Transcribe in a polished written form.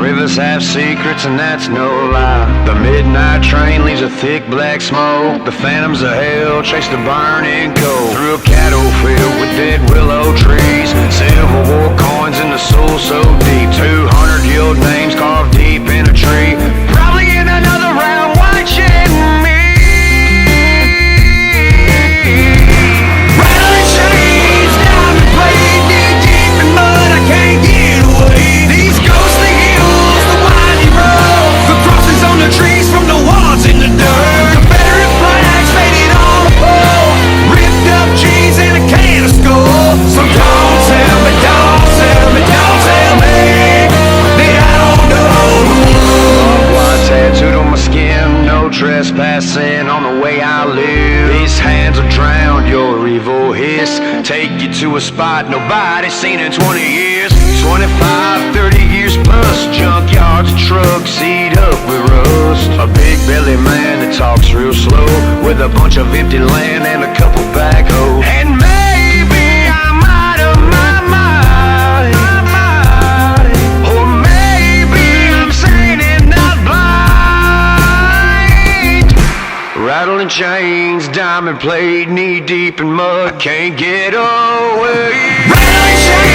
Rivers have secrets and that's no lie. The midnight train leaves a thick black smoke. The phantoms of hell chase the burning coal. Through a cattle field with dead willow trees, Civil War coins in the soul so deep. 200-year-old names carved deep in a tree. Probably in another round watching me. Rattling chains, diamond plate, knee deep in mud, I can't get away. These ghostly hills, the winding road, the crossings on the trees from the walls in the dirt. Confederate flags faded on the pole, ripped up jeans and a can of skull. So don't tell me, don't tell me, don't tell me that I don't know. Blood tattooed on my skin, no trespassing on the way I live. These hands will drown your evil hiss, take you to a spot nobody's seen in 20 years. 25, 30 years plus, junkyards, trucks, eat up with rust. A big belly man that talks real slow, with a bunch of empty land and a couple backhoes. And maybe I'm out of my mind, or maybe I'm sane and not blind. Rattling chains, diamond plate, knee deep in mud, can't get away. Rattling chains.